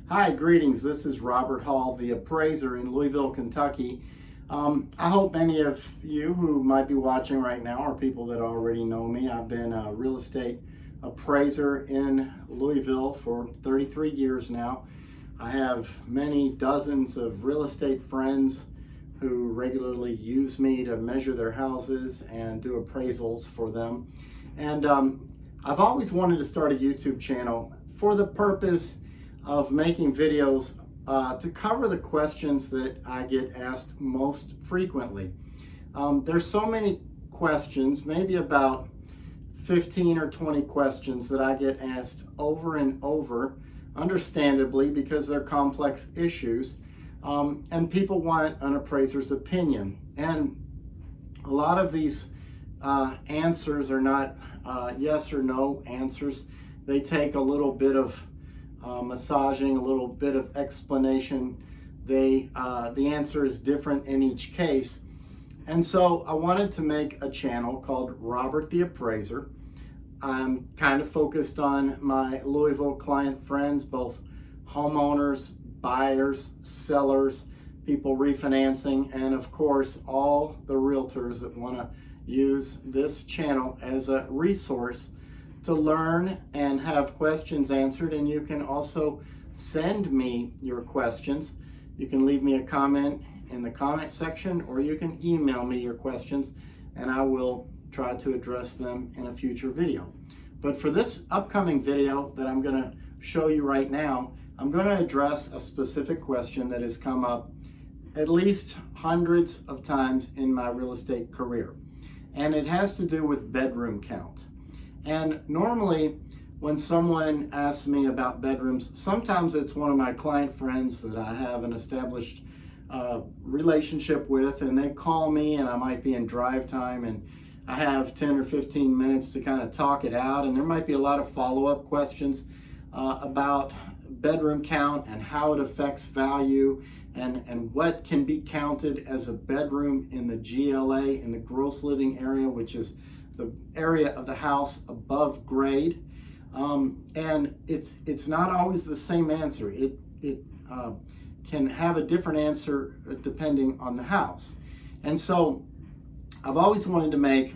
Hi, greetings. This is Robert Hall, the appraiser in Louisville, Kentucky. I hope many of you who might be watching right now are people that already know me. I've been a real estate appraiser in Louisville for 33 years now. I have many dozens of real estate friends who regularly use me to measure their houses and do appraisals for them. And I've always wanted to start a YouTube channel for the purpose of making videos to cover the questions that I get asked most frequently. There's so many questions, maybe about 15 or 20 questions that I get asked over and over, understandably, because they're complex issues, and people want an appraiser's opinion. And a lot of these answers are not yes or no answers. They take a little bit of massaging, a little bit of explanation. The answer is different in each case. And so I wanted to make a channel called Robert the Appraiser. I'm kind of focused on my Louisville client friends, both homeowners, buyers, sellers, people refinancing, and of course all the realtors that want to use this channel as a resource to learn and have questions answered. And you can also send me your questions. You can leave me a comment in the comment section, or you can email me your questions and I will try to address them in a future video. But for this upcoming video that I'm going to show you right now, I'm going to address a specific question that has come up at least hundreds of times in my real estate career. And it has to do with bedroom count. And normally when someone asks me about bedrooms, sometimes it's one of my client friends that I have an established relationship with, and they call me and I might be in drive time and I have 10 or 15 minutes to kind of talk it out, and there might be a lot of follow-up questions about bedroom count and how it affects value and what can be counted as a bedroom in the GLA, in the gross living area, which is the area of the house above grade. And it's not always the same answer. It can have a different answer depending on the house. And so I've always wanted to make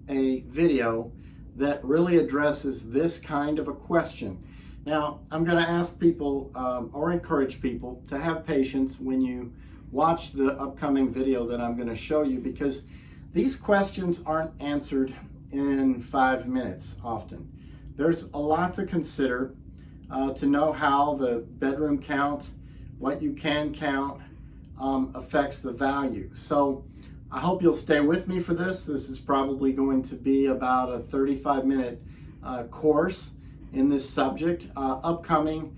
a video that really addresses this kind of a question. Now, I'm going to ask people or encourage people to have patience when you watch the upcoming video that I'm going to show you, because these questions aren't answered in 5 minutes often. There's a lot to consider to know how the bedroom count, what you can count, affects the value. So I hope you'll stay with me for this. This is probably going to be about a 35-minute course in this subject. Upcoming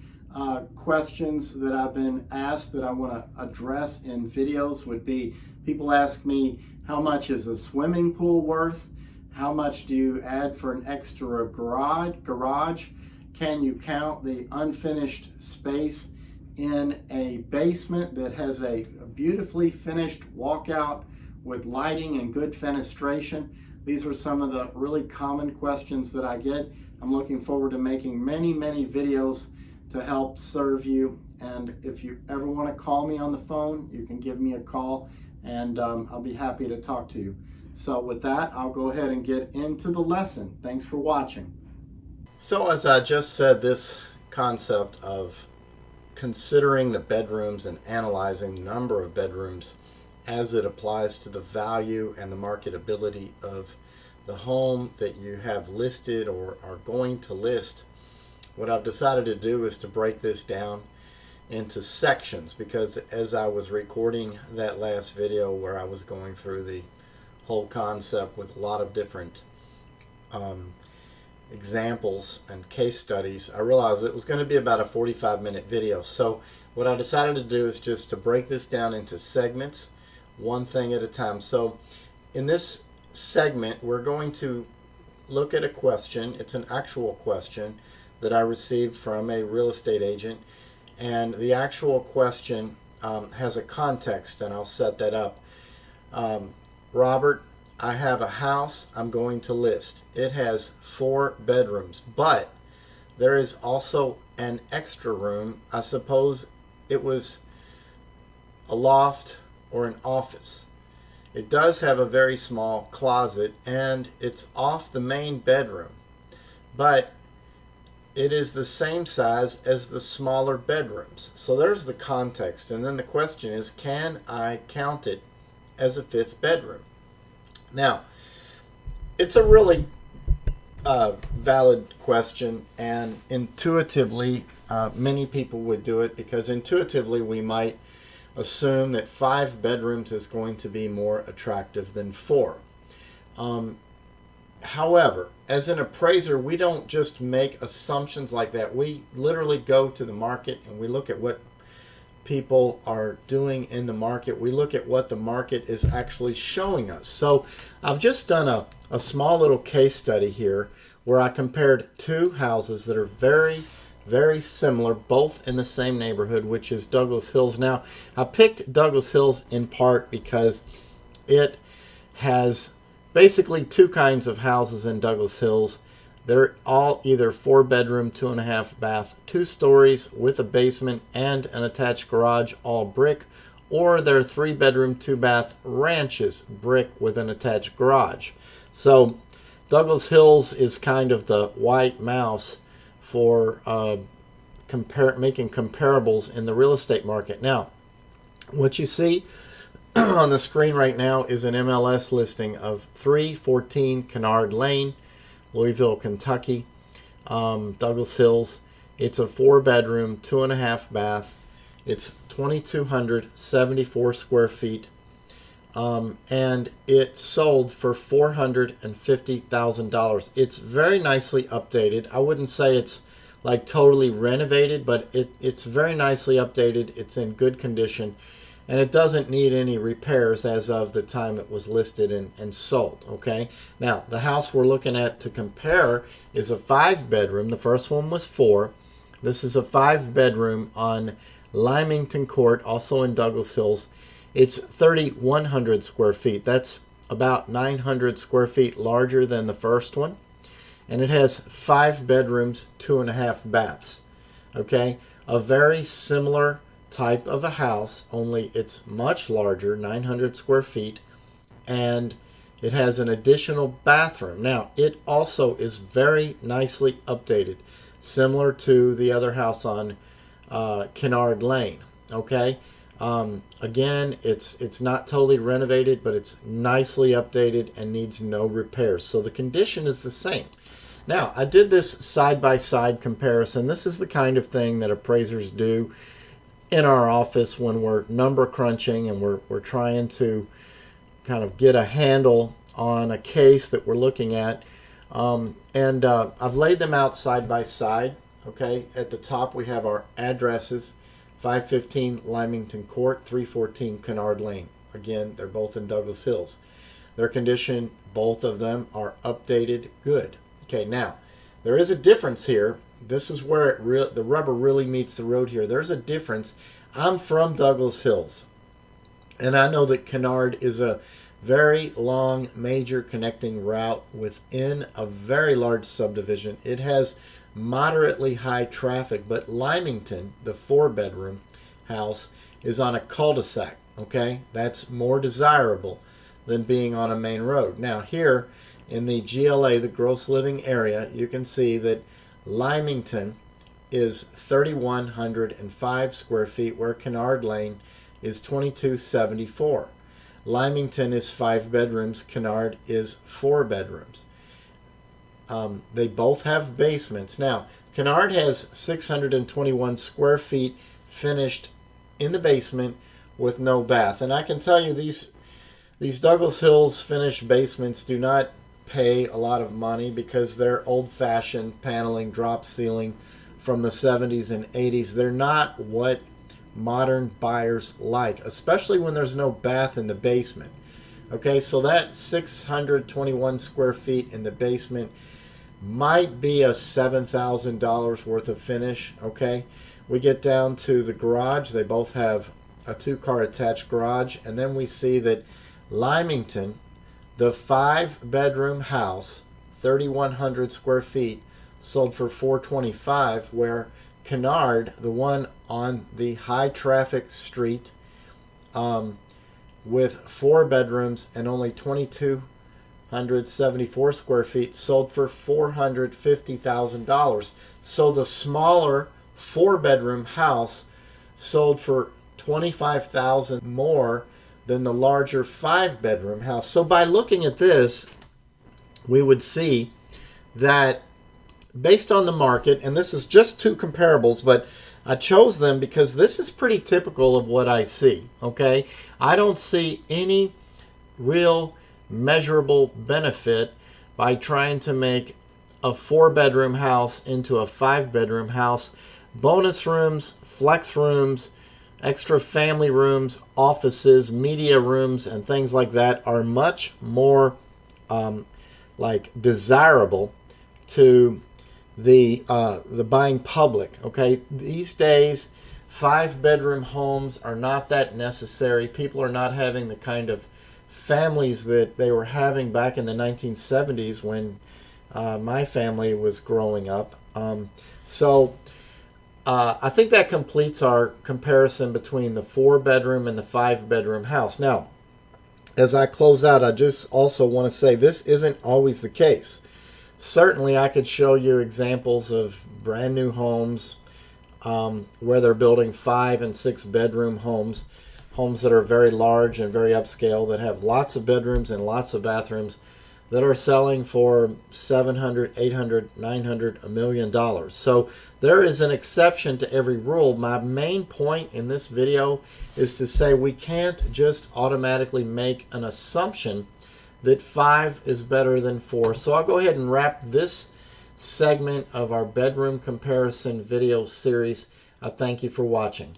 questions that I've been asked that I want to address in videos would be, people ask me, how much is a swimming pool worth? How much do you add for an extra garage? Can you count the unfinished space in a basement that has a beautifully finished walkout with lighting and good fenestration? These are some of the really common questions that I get. I'm looking forward to making many videos to help serve you. And if you ever want to call me on the phone, you can give me a call and I'll be happy to talk to you. So with that, I'll go ahead and get into the lesson. Thanks for watching. So as I just said, this concept of considering the bedrooms and analyzing the number of bedrooms as it applies to the value and the marketability of the home that you have listed or are going to list, what I've decided to do is to break this down into sections, because as I was recording that last video where I was going through the whole concept with a lot of different examples and case studies, I realized it was going to be about a 45-minute video. So what I decided to do is just to break this down into segments, one thing at a time. So in this segment, we're going to look at a question. It's an actual question that I received from a real estate agent, and the actual question has a context, and I'll set that up. Robert, I have a house I'm going to list. It has 4 bedrooms, but there is also an extra room. I suppose it was a loft or an office. It does have a very small closet and it's off the main bedroom, but it is the same size as the smaller bedrooms. So there's the context. And then the question is, can I count it as a fifth bedroom? Now, it's a really valid question, and intuitively, many people would do it because intuitively we might assume that 5 bedrooms is going to be more attractive than 4. However, as an appraiser, we don't just make assumptions like that. We literally go to the market and we look at what people are doing in the market. We look at what the market is actually showing us. So I've just done a small little case study here where I compared 2 houses that are very, very similar, both in the same neighborhood, which is Douglass Hills. Now, I picked Douglass Hills in part because it has basically 2 kinds of houses in Douglass Hills. They're all either 4-bedroom, 2.5 bath, 2 stories with a basement and an attached garage, all brick, or they're 3-bedroom, 2-bath ranches, brick with an attached garage. So Douglass Hills is kind of the white mouse for making comparables in the real estate market. Now, what you see on the screen right now is an MLS listing of 314 Kennard Lane, Louisville, Kentucky, Douglass Hills. It's a 4-bedroom, 2.5 bath. It's 2,274 square feet, and it sold for $450,000. It's very nicely updated. I wouldn't say it's like totally renovated, but it's very nicely updated. It's in good condition. And it doesn't need any repairs as of the time it was listed and sold, okay? Now, the house we're looking at to compare is a 5-bedroom. The first one was 4. This is a 5-bedroom on Lymington Court, also in Douglass Hills. It's 3,100 square feet. That's about 900 square feet larger than the first one. And it has 5 bedrooms, 2.5 baths, okay? A very similar type of a house, only it's much larger, 900 square feet, and it has an additional bathroom. Now, it also is very nicely updated, similar to the other house on Kennard Lane, okay? Again, it's not totally renovated, but it's nicely updated and needs no repairs. So the condition is the same. Now, I did this side-by-side comparison. This is the kind of thing that appraisers do in our office when we're number crunching and we're trying to kind of get a handle on a case that we're looking at. I've laid them out side by side. Okay, at the top we have our addresses: 515 Lymington Court, 314 Kennard Lane. Again, they're both in Douglass Hills. Their condition, both of them are updated good. Okay, now there is a difference here. This is where the rubber really meets the road here. There's a difference. I'm from Douglass Hills, and I know that Kennard is a very long major connecting route within a very large subdivision. It has moderately high traffic, but Lymington, the 4-bedroom house, is on a cul-de-sac. Okay, that's more desirable than being on a main road. Now here in the GLA, the gross living area, you can see that Lymington is 3,105 square feet, where Kennard Lane is 2,274. Lymington is 5 bedrooms. Kennard is 4 bedrooms. They both have basements. Now, Kennard has 621 square feet finished in the basement with no bath. And I can tell you these Douglass Hills finished basements do not pay a lot of money because they're old-fashioned paneling, drop ceiling from the 70s and 80s. They're not what modern buyers like, especially when there's no bath in the basement. Okay, so that 621 square feet in the basement might be a $7,000 worth of finish. Okay, we get down to the garage. They both have a 2-car attached garage, and then we see that Lymington, the 5-bedroom house, 3,100 square feet, sold for $425, where Kennard, the one on the high traffic street, with 4 bedrooms and only 2,274 square feet, sold for $450,000. So the smaller 4-bedroom house sold for $25,000 more than the larger 5-bedroom house. So by looking at this, we would see that based on the market, and this is just 2 comparables, but I chose them because this is pretty typical of what I see, okay? I don't see any real measurable benefit by trying to make a 4-bedroom house into a 5-bedroom house. Bonus rooms, flex rooms, extra family rooms, offices, media rooms, and things like that are much more desirable to the buying public. Okay, these days 5-bedroom homes are not that necessary. People are not having the kind of families that they were having back in the 1970s when my family was growing up. I think that completes our comparison between the 4-bedroom and the 5-bedroom house. Now, as I close out, I just also want to say this isn't always the case. Certainly, I could show you examples of brand new homes where they're building 5- and 6-bedroom homes that are very large and very upscale, that have lots of bedrooms and lots of bathrooms, that are selling for $700,000, $800,000, $900,000, $1 million. So there is an exception to every rule. My main point in this video is to say we can't just automatically make an assumption that 5 is better than 4. So I'll go ahead and wrap this segment of our bedroom comparison video series. I thank you for watching.